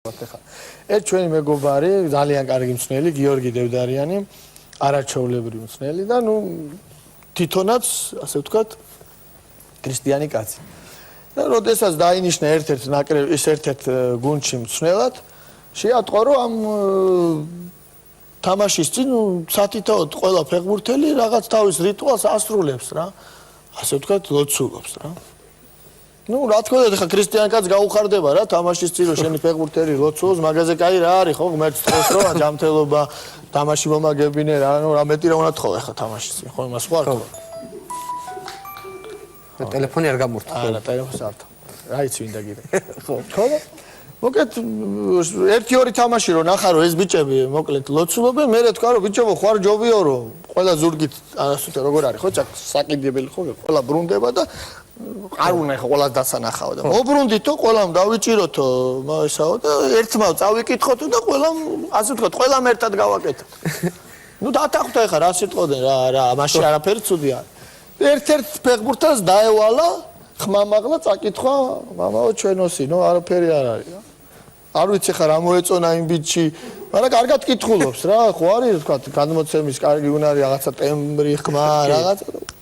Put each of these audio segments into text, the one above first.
ერთ ჩვენი მეგობარი ძალიან კარგი მწვრთნელი გიორგი დევდარიანი არაჩვეულებრივი მწვრთნელი და ნუ თვითონაც ასე ვთქვათ ქრისტიანი კაცი. და როდესაც დაინიშნა ერთ-ერთ ნაკრების ერთ-ერთ გუნდში მწვრთნელად შეატყო რომ ამ თამაშის წინ სათითაოდ ყველა ფეხბურთელი რაღაც თავის რიტუალს ასრულებს რა. ასე ვთქვათ ლოცულობს რა. Ну, რა თქმა უნდა, ხა ქრისტიან კაცს გაუხარდება რა, თამაშის წინ რომ შენი ფეხბურთელი ლოცულობს, მაგაზე კაი რა არის, ხო, ღმერთს თხოვს რომ ჯანმრთელობა, თამაში მომაგებინე რა, ну, რა მეტი რა უნდა თხოვე ხა თამაშის წინ, ხო, იმას ხო არ თქო. ტელეფონი არ გამურთო. არა, ტელეფონს არ თქო. რა იცი ვინდა გიდე. ხო. ხო. მოკლედ 1-2 თამაში რომ ნახა რომ ეს ბიჭები მოკლედ ლოცულობენ, მე რა თქვა რომ ბიჭებო ხوار ჯობიო რომ ყველა ზურგით ასეთ როგორ არის, ხო, საკიდებელი ხო, ყველა ბრუნდება და არ უნდა ხო ყველას დასანახავ და მობრუნდითო ყველამ დავიჭიროთო ესაო და ერთმა წავიკითხოთო და ყველამ ასე ვთქვათ ყველამ ერთად გავაკეთოთ. ნუ დათანხმდა ხა რა სიტყოდენ რა მაშინ არაფერი ცუდი არის. ერთ-ერთ ფეხბურთელს დაევალა ხმამაღლა წაკითხვა მამაო ჩვენოსი ნუ არაფერი არ არის რა. არ ვიცი ხა რა მოეწონა იმ ბიჭი, მაგრამ კარგად კითხულობს რა, ხო არის ვთქვათ გადმოცემის კარგი უნარი რაღაცა ტემბრი ხმა რაღაცა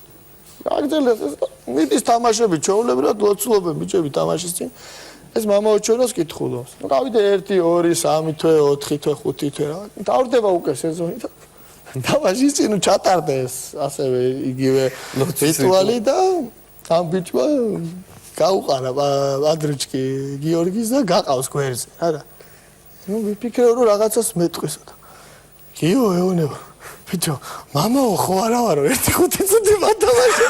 აგძელებს მიდის თამაშები ჩაულებრად ლოცულობენ ბიჭები თამაშის წინ ეს მამაო ჩვენოს კითხულობს ნუ გავიდე 1 2 3 თვე 4 თვე 5 თვე რა დავრდება უკვე სეზონი და თამაშის წინ ჩატარდეს ასევე იგივე რიტუალი და ამ ბიჭმა გაუყარა ადრიჩკი გიორგის და გაყავს გვერდზე რა ნუ ვიფიქრე რომ რაღაცას მეტყვისა და გიო ეონება ბიჭო, მამაო ხო არა ვარო 1-5 წუთი მათამაშე.